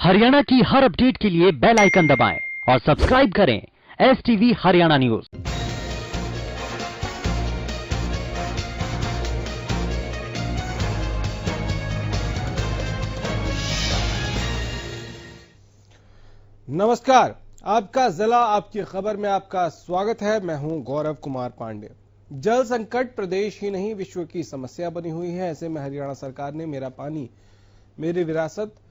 हरियाणा की हर अपडेट के लिए बेल आइकन दबाएं और सब्सक्राइब करें STV हरियाणा न्यूज। नमस्कार, आपका जिला आपकी खबर में आपका स्वागत है। मैं हूं गौरव कुमार पांडे। जल संकट प्रदेश ही नहीं विश्व की समस्या बनी हुई है। ऐसे में हरियाणा सरकार ने मेरा पानी मेरी विरासत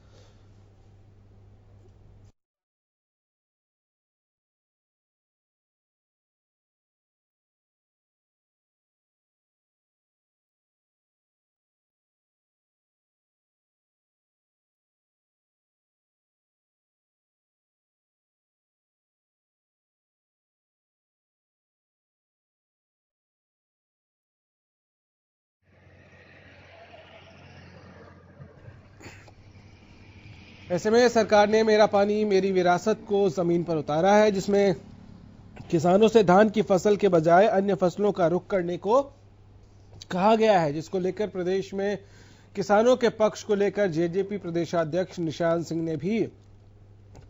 ऐसे में सरकार ने मेरा पानी मेरी विरासत को जमीन पर उतारा है, जिसमें किसानों से धान की फसल के बजाय अन्य फसलों का रुख करने को कहा गया है, जिसको लेकर प्रदेश में किसानों के पक्ष को लेकर जेजेपी प्रदेशाध्यक्ष निशांत सिंह ने भी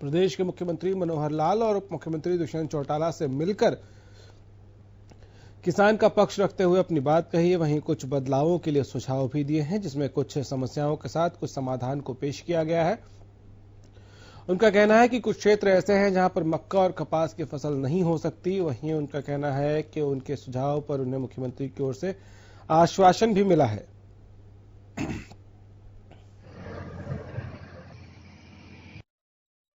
प्रदेश के मुख्यमंत्री मनोहर लाल और उप मुख्यमंत्री दुष्यंत चौटाला से मिलकर किसान का पक्ष रखते हुए अपनी बात कही है। वहीं कुछ बदलावों के लिए सुझाव भी दिए हैं, जिसमें कुछ समस्याओं के साथ कुछ समाधान को पेश किया गया है। उनका कहना है कि कुछ क्षेत्र ऐसे हैं जहां पर मक्का और कपास की फसल नहीं हो सकती। वहीं उनका कहना है कि उनके सुझाव पर उन्हें मुख्यमंत्री की ओर से आश्वासन भी मिला है।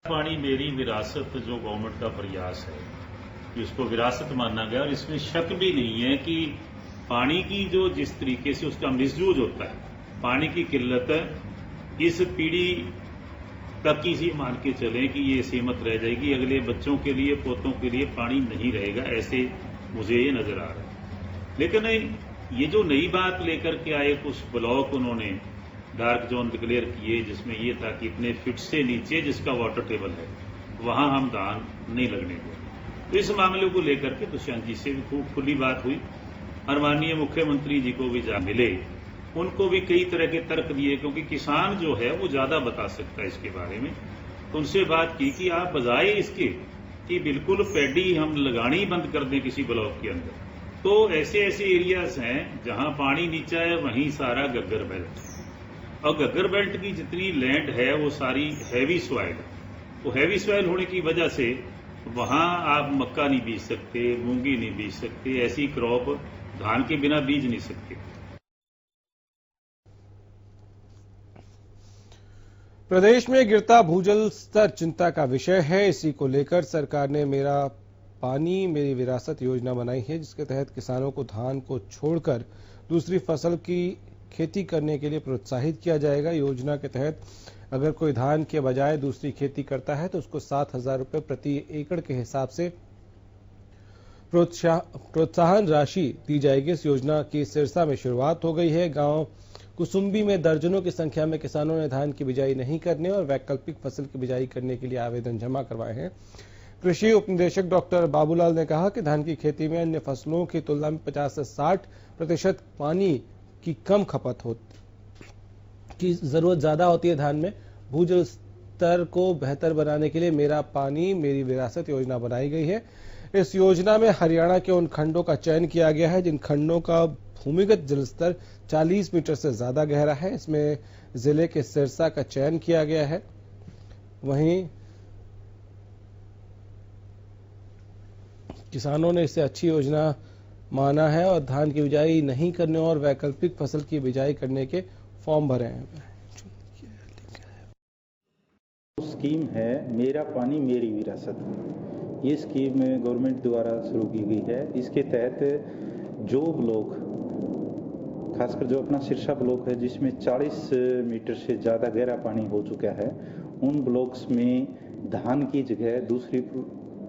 पानी मेरी विरासत जो गवर्नमेंट का प्रयास है कि उसको विरासत माना गया, और इसमें शक भी नहीं है कि पानी की जो जिस तरीके से उसका मिसयूज होता है, पानी की किल्लत है, इस पीढ़ी तक ही सी मान के चलें कि ये सीमित रह जाएगी। अगले बच्चों के लिए, पोतों के लिए पानी नहीं रहेगा, ऐसे मुझे ये नजर आ रहा है। लेकिन ये जो नई बात लेकर के आए, कुछ ब्लॉक उन्होंने डार्क जोन डिक्लेयर किए, जिसमें ये था कि इतने फीट से नीचे जिसका वाटर टेबल है वहां हम धान नहीं लगने दें। तो इस मामले को लेकर के दुष्यंत जी से भी खूब खुली बात हुई और माननीय मुख्यमंत्री जी को भी जा मिले, उनको भी कई तरह के तर्क दिए, क्योंकि किसान जो है वो ज्यादा बता सकता है इसके बारे में। तो उनसे बात की कि आप बजाय इसके कि बिल्कुल पैडी हम लगानी बंद कर दें किसी ब्लॉक के अंदर, तो ऐसे ऐसे एरियाज हैं जहां पानी नीचा है, वहीं सारा गग्गर बेल्ट, और गग्गर बेल्ट की जितनी लैंड है वो सारी हैवी सॉइल है। वो हैवी सॉइल होने की वजह से वहां आप मक्का नहीं बीज सकते, मूंगी नहीं बीज सकते, ऐसी क्रॉप धान के बिना बीज नहीं सकते। प्रदेश में गिरता भूजल स्तर चिंता का विषय है। इसी को लेकर सरकार ने मेरा पानी मेरी विरासत योजना बनाई है, जिसके तहत किसानों को धान को छोड़कर दूसरी फसल की खेती करने के लिए प्रोत्साहित किया जाएगा। योजना के तहत अगर कोई धान के बजाय दूसरी खेती करता है तो उसको 7,000 रुपए प्रति एकड़ के हिसाब से प्रोत्साहन राशि दी जाएगी। इस योजना की सिरसा में शुरुआत हो गई है। गांव कुसुम्बी में दर्जनों की संख्या में किसानों ने धान की बिजाई नहीं करने और वैकल्पिक फसल की बिजाई करने के लिए आवेदन जमा करवाए हैं। कृषि उपनिदेशक डॉक्टर बाबूलाल ने कहा कि धान की खेती में अन्य फसलों की तुलना में 50 से 60% पानी की कम खपत की जरूरत ज्यादा होती है। धान में भूजल स्तर को बेहतर बनाने के लिए मेरा पानी मेरी विरासत योजना बनाई गई है। इस योजना में हरियाणा के उन खंडों का चयन किया गया है जिन खंडों का भूमिगत जलस्तर 40 मीटर से ज्यादा गहरा है। इसमें जिले के सिरसा का चयन किया गया है। वहीं किसानों ने इसे अच्छी योजना माना है और धान की बिजाई नहीं करने और वैकल्पिक फसल की बिजाई करने के फॉर्म भरे हैं। स्कीम है मेरा पानी मेरी विरासत। ये स्कीम गवर्नमेंट द्वारा शुरू की गई है। इसके तहत जो ब्लॉक, खासकर जो अपना सिरसा ब्लॉक है जिसमें 40 मीटर से ज़्यादा गहरा पानी हो चुका है, उन ब्लॉक्स में धान की जगह दूसरी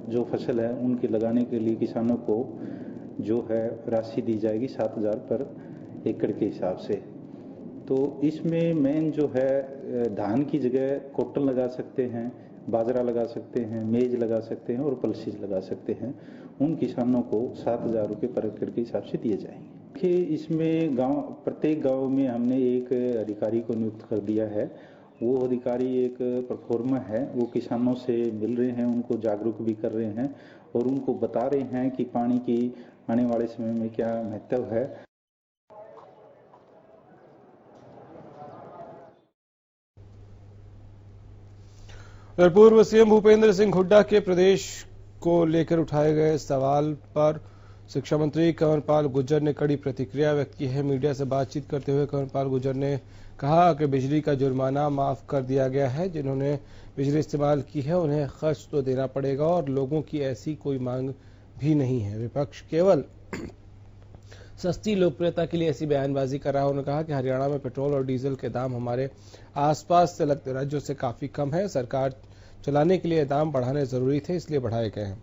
जो फसल है उनके लगाने के लिए किसानों को जो है राशि दी जाएगी 7,000 पर एकड़ के हिसाब से। तो इसमें मेन जो है धान की जगह कॉटन लगा सकते हैं, बाजरा लगा सकते हैं, मेज लगा सकते हैं और पल्सीज लगा सकते हैं। उन किसानों को 7,000 रुपये पर एकड़ के हिसाब से दिए जाएंगे। देखिए, इसमें प्रत्येक गांव में हमने एक अधिकारी को नियुक्त कर दिया है वो अधिकारी एक परफॉर्मर है, वो किसानों से मिल रहे हैं, उनको जागरूक भी कर रहे हैं और उनको बता रहे हैं कि पानी की आने वाले समय में क्या महत्व है। पूर्व सीएम भूपेंद्र सिंह हुड्डा के प्रदेश को लेकर उठाए गए सवाल पर शिक्षा मंत्री कंवरपाल गुर्जर ने कड़ी प्रतिक्रिया व्यक्त की है। मीडिया से बातचीत करते हुए कंवरपाल गुर्जर ने कहा कि बिजली का जुर्माना माफ कर दिया गया है। जिन्होंने बिजली इस्तेमाल की है उन्हें खर्च तो देना पड़ेगा और लोगों की ऐसी कोई मांग भी नहीं है। विपक्ष केवल सस्ती लोकप्रियता के लिए ऐसी बयानबाजी कर रहा है। उन्होंने कहा कि हरियाणा में पेट्रोल और डीजल के दाम हमारे आसपास से लगते राज्यों से काफी कम है। सरकार चलाने के लिए दाम बढ़ाने जरूरी थे, इसलिए बढ़ाए गए हैं।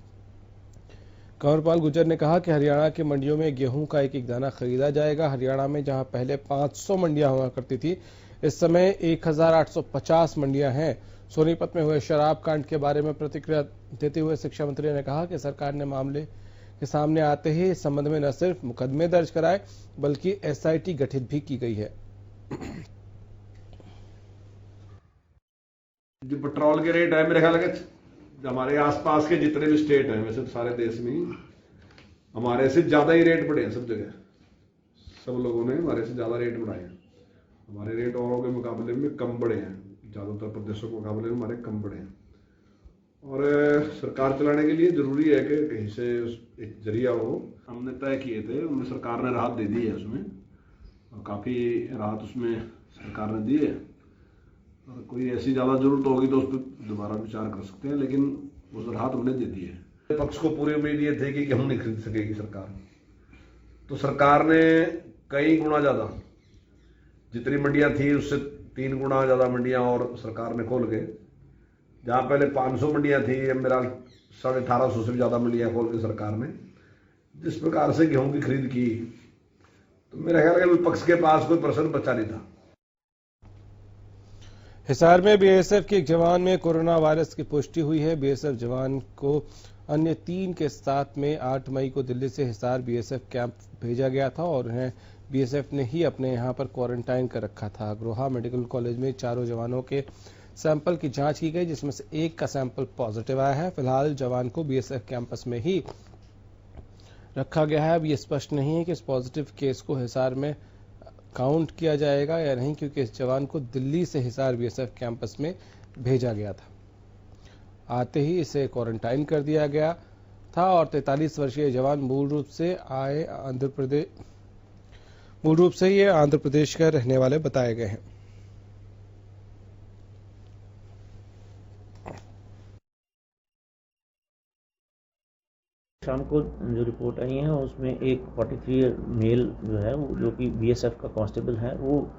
कंवरपाल गुर्जर ने कहा कि हरियाणा की मंडियों में गेहूं का एक एक दाना खरीदा जाएगा। हरियाणा में जहां पहले 500 मंडियां हुआ करती थी, इस समय 1850 मंडियां हैं। सोनीपत में हुए शराब कांड के बारे में प्रतिक्रिया देते हुए शिक्षा मंत्री ने कहा कि सरकार ने मामले के सामने आते ही इस संबंध में न सिर्फ मुकदमे दर्ज कराए बल्कि एसआईटी गठित भी की गई है। जो पेट्रोल के रेट है, मेरे ख्याल है हमारे आसपास के जितने भी स्टेट हैं, वैसे तो सारे देश में हमारे से ज्यादा ही रेट बढ़े हैं। सब जगह सब लोगों ने हमारे से ज्यादा रेट बढ़ाए हैं। हमारे रेट औरों के मुकाबले में कम बढ़े हैं, ज्यादातर प्रदेशों के मुकाबले में हमारे कम बढ़े हैं। और सरकार चलाने के लिए जरूरी है कि कहीं से एक जरिया हो। हमने तय किए थे, उनमें सरकार ने राहत दे दी है उसमें, और काफी राहत उसमें सरकार ने दी है। और कोई ऐसी ज्यादा जरूरत होगी तो उस पर दोबारा विचार कर सकते हैं, लेकिन वो राहत हमने दे दी है। पक्ष को पूरी उम्मीद ये थी कि हम नहीं खरीद सकेगी सरकार, तो सरकार ने कई गुना ज्यादा जितनी मंडियां थी उससे 3 गुना ज्यादा मंडियां और सरकार ने खोल के, जहां पहले 500 मंडियां थी, मेरा 1850 से भी ज्यादा मंडियां खोल के सरकार ने जिस प्रकार से गेहूं की खरीद की, तो मेरा ख्याल है विपक्ष के पास कोई प्रश्न बचा नहीं था। हिसार में बीएसएफ के एक जवान में कोरोना वायरस की पुष्टि हुई है। बीएसएफ जवान को अन्य 3 के साथ में 8 मई को दिल्ली से हिसार बीएसएफ कैंप भेजा गया था और उन्हें बीएसएफ ने ही अपने यहां पर क्वारंटाइन कर रखा था। अग्रोहा मेडिकल कॉलेज में चारों जवानों के सैंपल की जांच की गई, जिसमें से एक का सैंपल पॉजिटिव आया है। फिलहाल जवान को बीएसएफ कैंपस में ही रखा गया है। अब ये स्पष्ट नहीं है कि इस पॉजिटिव केस को हिसार में काउंट किया जाएगा या नहीं, क्योंकि इस जवान को दिल्ली से हिसार बीएसएफ कैंपस में भेजा गया था। आते ही इसे क्वारंटाइन कर दिया गया था और 43 वर्षीय जवान मूल रूप से ये आंध्र प्रदेश के रहने वाले बताए गए हैं। शाम को जो रिपोर्ट आई है उसमें एक 43 मेल जो है जो कि बीएसएफ का कांस्टेबल है, वो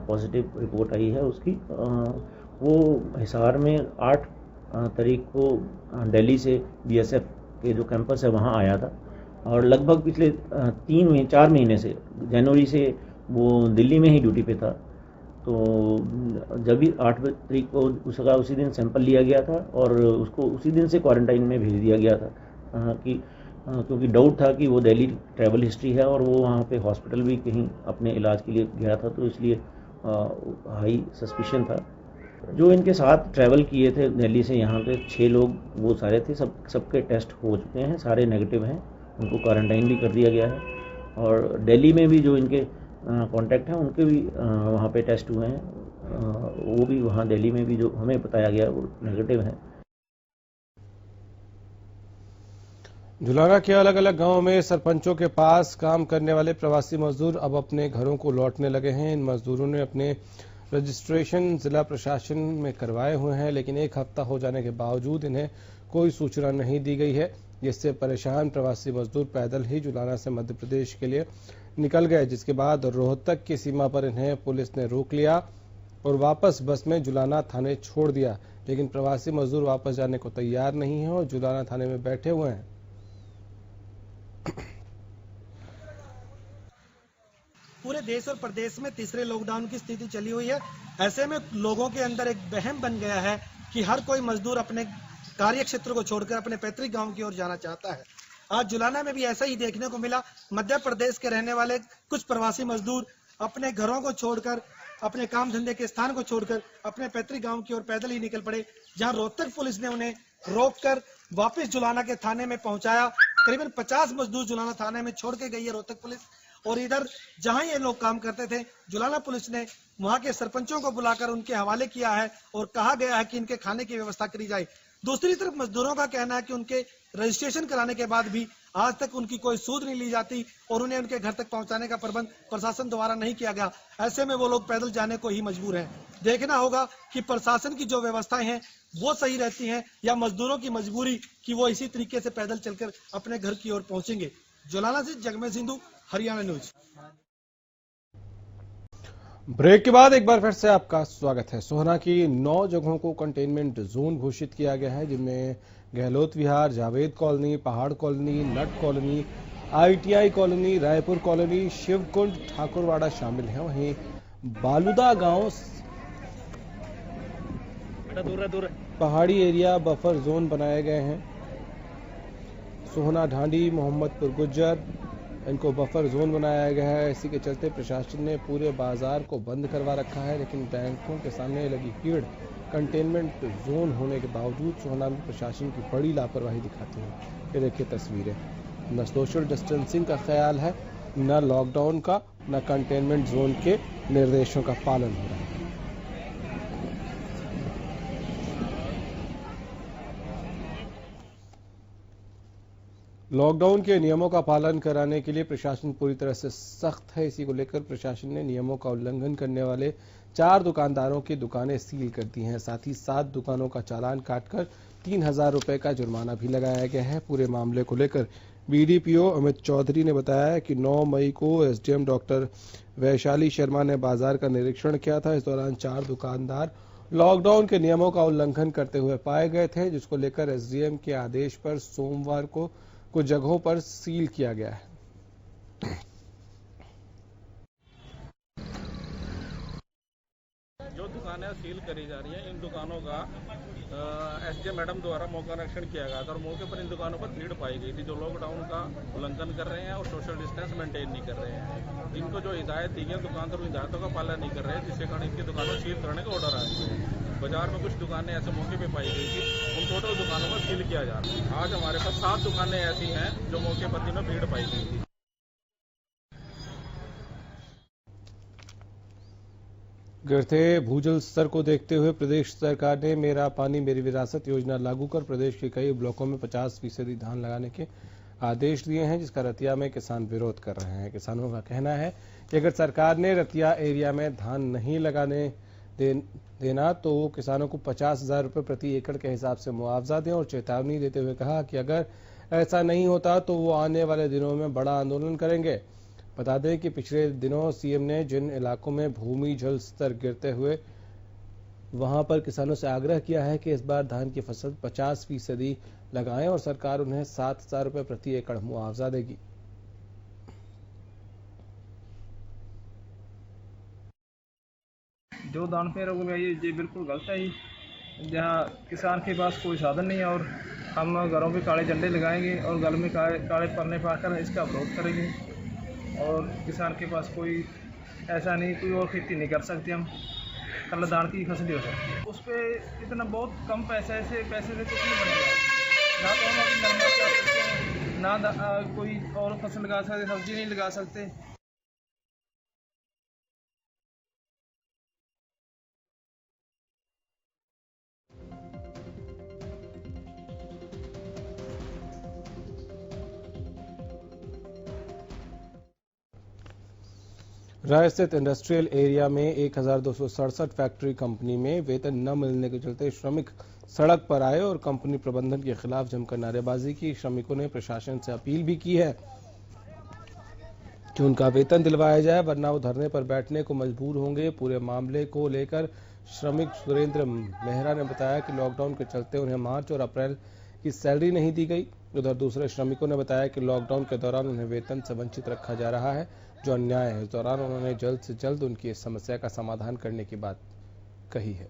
पॉजिटिव रिपोर्ट आई है उसकी। वो हिसार में 8 तारीख को दिल्ली से बीएसएफ के जो कैंपस है वहाँ आया था और लगभग पिछले 4 महीने से, जनवरी से वो दिल्ली में ही ड्यूटी पे था। तो जब भी 8 तारीख को उसका उसी दिन सैंपल लिया गया था और उसको उसी दिन से क्वारंटाइन में भेज दिया गया था क्योंकि डाउट था कि वो दिल्ली ट्रैवल हिस्ट्री है और वो वहाँ पे हॉस्पिटल भी कहीं अपने इलाज के लिए गया था, तो इसलिए हाई सस्पिशन था। जो इनके साथ ट्रैवल किए थे दिल्ली से यहाँ पे 6 लोग वो सारे थे, सबके टेस्ट हो चुके हैं, सारे नेगेटिव हैं, उनको क्वारंटाइन भी कर दिया गया है। और दिल्ली में भी जो इनके कांटेक्ट हैं उनके भी वहाँ पे टेस्ट हुए हैं, वो भी वहाँ दिल्ली में भी जो हमें बताया गया वो नेगेटिव है। झुलाना के अलग अलग गांवों में सरपंचों के पास काम करने वाले प्रवासी मजदूर अब अपने घरों को लौटने लगे हैं। इन मजदूरों ने अपने रजिस्ट्रेशन जिला प्रशासन में करवाए हुए हैं, लेकिन 1 हफ्ता हो जाने के बावजूद इन्हें कोई सूचना नहीं दी गई है, जिससे परेशान प्रवासी मजदूर पैदल ही झुलाना से मध्य प्रदेश के लिए निकल गए, जिसके बाद रोहतक की सीमा पर इन्हें पुलिस ने रोक लिया और वापस बस में जुलाना थाने छोड़ दिया। लेकिन प्रवासी मजदूर वापस जाने को तैयार नहीं है और जुलाना थाने में बैठे हुए हैं। पूरे देश और प्रदेश में तीसरे लॉकडाउन की स्थिति चली हुई है। ऐसे में लोगों के अंदर एक वहम बन गया है कि हर कोई मजदूर अपने कार्य क्षेत्र को छोड़कर अपने पैतृक गांव की ओर जाना चाहता है। आज जुलाना में भी ऐसा ही देखने को मिला। मध्य प्रदेश के रहने वाले कुछ प्रवासी मजदूर अपने घरों को छोड़कर अपने काम धंधे के स्थान को छोड़कर अपने पैतृक गांव की ओर पैदल ही निकल पड़े, जहां रोहतक पुलिस ने उन्हें रोककर वापस जुलाना के थाने में पहुंचाया। करीबन 50 मजदूर जुलाना थाने में छोड़ के गई है रोहतक पुलिस। और इधर जहां ये लोग काम करते थे, जुलाना पुलिस ने वहां के सरपंचों को बुलाकर उनके हवाले किया है और कहा गया है कि इनके खाने की व्यवस्था करी जाए। दूसरी तरफ मजदूरों का कहना है कि उनके रजिस्ट्रेशन कराने के बाद भी आज तक उनकी कोई सूद नहीं ली जाती और उन्हें उनके घर तक पहुंचाने का प्रबंध प्रशासन द्वारा नहीं किया गया। ऐसे में वो लोग पैदल जाने को ही मजबूर हैं। देखना होगा कि प्रशासन की जो व्यवस्थाएं हैं वो सही रहती हैं या मजदूरों की मजबूरी कि वो इसी तरीके से पैदल चलकर अपने घर की ओर पहुंचेंगे। जुलाना से जगमेल सिंधु, हरियाणा न्यूज। ब्रेक के बाद एक बार फिर से आपका स्वागत है। सोहना की 9 जगहों को कंटेनमेंट जोन घोषित किया गया है, जिनमें Gehlot Vihar, Javed colony, Pahad colony, Nat colony, ITI colony, Raipur colony, Shivkund, Thakurwada शामिल हैं। वहीं बालुदा गांव पहाड़ी एरिया बफर जोन बनाए गए हैं। सोहना ढांडी, मोहम्मदपुर गुज्जर, इनको बफर जोन बनाया गया है। इसी के चलते प्रशासन ने पूरे बाजार को बंद करवा रखा है, लेकिन बैंकों के सामने लगी भीड़ कंटेनमेंट जोन होने के बावजूद सोहना में प्रशासन की बड़ी लापरवाही दिखाती है। ये देखिए तस्वीरें, न सोशल डिस्टेंसिंग का ख्याल है, न लॉकडाउन का, न कंटेनमेंट जोन के निर्देशों का पालन हो रहा है। लॉकडाउन के नियमों का पालन कराने के लिए प्रशासन पूरी तरह से सख्त है। इसी को लेकर प्रशासन ने नियमों का उल्लंघन करने वाले 4 दुकानदारों की दुकानें सील कर दी हैं। साथ ही 7 दुकानों का चालान काटकर 3000 रुपए का जुर्माना भी लगाया गया है। पूरे मामले को लेकर BDPO अमित चौधरी ने बताया कि 9 मई को SDM डॉक्टर वैशाली शर्मा ने बाजार का निरीक्षण किया था। इस दौरान 4 दुकानदार लॉकडाउन के नियमों का उल्लंघन करते हुए पाए गए थे, जिसको लेकर SDM के आदेश पर सोमवार को कुछ जगहों पर सील किया गया है। जो दुकानें सील करी जा रही हैं, इन दुकानों का SDM मैडम द्वारा मौका निरीक्षण किया गया था और मौके पर इन दुकानों पर भीड़ पाई गई थी, जो लॉकडाउन का उल्लंघन कर रहे हैं और सोशल डिस्टेंस मेंटेन नहीं कर रहे हैं। इनको जो हिदायत दी गई, दुकानदार हिदायतों का पालन नहीं कर रहे हैं, जिसके कारण इनकी दुकानों सील करने का ऑर्डर आया है। बाजार में कुछ दुकानें ऐसे मौके पे पाई गई थी, उन टोटल दुकानों को सील किया जा रहा है। आज हमारे पास 7 दुकानें ऐसी हैं जो मौके पर में भीड़ पाई गई थी। गिरते भूजल स्तर को देखते हुए प्रदेश सरकार ने मेरा पानी मेरी विरासत योजना लागू कर प्रदेश के कई ब्लॉकों में 50% धान लगाने के आदेश दिए हैं, जिसका रतिया में किसान विरोध कर रहे हैं। किसानों का कहना है कि अगर सरकार ने रतिया एरिया में धान नहीं लगाने देना तो किसानों को 50,000 रुपये प्रति एकड़ के हिसाब से मुआवजा दें और चेतावनी देते हुए कहा कि अगर ऐसा नहीं होता तो वो आने वाले दिनों में बड़ा आंदोलन करेंगे। बता दें कि पिछले दिनों CM ने जिन इलाकों में भूमि जल स्तर गिरते हुए वहां पर किसानों से आग्रह किया है कि इस बार धान की फसल 50% लगाएं और सरकार उन्हें 7,000 रुपये प्रति एकड़ मुआवजा देगी। जो दान पे रोक ये बिल्कुल गलत है। जहाँ किसान के पास कोई साधन नहीं है और हम घरों पे काले झंडे लगाएंगे और घर में काले पन्ने पाकर इसका विरोध करेंगे और किसान के पास कोई ऐसा नहीं, कोई और खेती नहीं कर सकते हम, कल दान की फसल हो सकती है। उस पर इतना बहुत कम पैसे से कुछ नहीं बनेगा। ना तो हम अभी नरमा लगा सकते हैं, ना कोई और फसल लगा सकते, सब्जी नहीं लगा सकते। राय स्थित इंडस्ट्रियल एरिया में 1267 फैक्ट्री कंपनी में वेतन न मिलने के चलते श्रमिक सड़क पर आए और कंपनी प्रबंधन के खिलाफ जमकर नारेबाजी की। श्रमिकों ने प्रशासन से अपील भी की है कि उनका वेतन दिलवाया जाए, वरना वो धरने पर बैठने को मजबूर होंगे। पूरे मामले को लेकर श्रमिक सुरेंद्र मेहरा ने बताया कि लॉकडाउन के चलते उन्हें मार्च और अप्रैल की सैलरी नहीं दी गई। उधर दूसरे श्रमिकों ने बताया कि लॉकडाउन के दौरान उन्हें वेतन से वंचित रखा जा रहा है, जो अन्याय है। इस दौरान उन्होंने जल्द से जल्द उनकी इस समस्या का समाधान करने की बात कही है।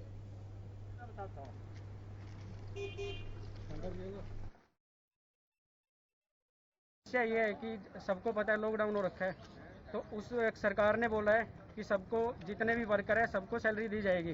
समस्या ये है कि सबको पता है लॉकडाउन हो रखा है, तो उस सरकार ने बोला है कि सबको जितने भी वर्कर है सबको सैलरी दी जाएगी।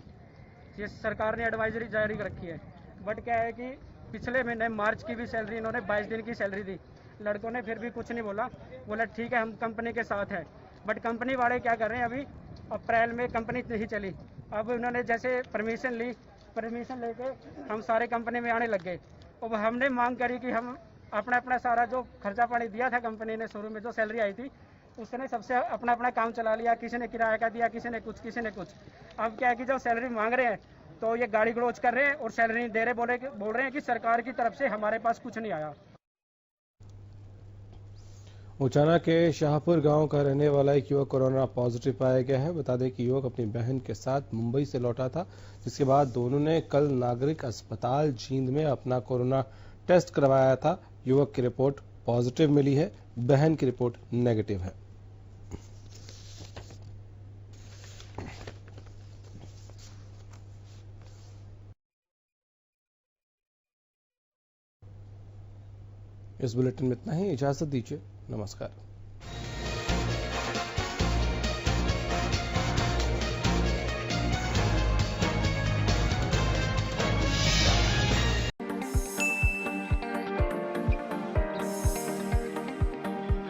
ये सरकार ने एडवाइजरी जारी रखी है। बट क्या है कि पिछले महीने मार्च की भी सैलरी इन्होंने 22 दिन की सैलरी दी। लड़कों ने फिर भी कुछ नहीं बोला ठीक है हम कंपनी के साथ हैं। बट कंपनी वाले क्या कर रहे हैं, अभी अप्रैल में कंपनी नहीं चली, अब उन्होंने जैसे परमिशन लेके हम सारे कंपनी में आने लग गए। अब हमने मांग करी कि हम अपना सारा जो खर्चा पानी दिया था कंपनी ने, शुरू में जो सैलरी आई थी उसने सबसे अपना काम चला लिया, किसी ने किराया का दिया, किसी ने कुछ। अब क्या है कि जब सैलरी मांग रहे हैं तो ये गाली गलौज कर रहे हैं और सैलरी नहीं दे रहे, बोल रहे हैं कि सरकार की तरफ से हमारे पास कुछ नहीं आया। उचाना के शाहपुर गांव का रहने वाला एक युवक कोरोना पॉजिटिव पाया गया है। बता दें कि युवक अपनी बहन के साथ मुंबई से लौटा था, जिसके बाद दोनों ने कल नागरिक अस्पताल जींद में अपना कोरोना टेस्ट करवाया था। युवक की रिपोर्ट पॉजिटिव मिली है, बहन की रिपोर्ट नेगेटिव है। इस बुलेटिन में इतना ही, इजाजत दीजिए, नमस्कार।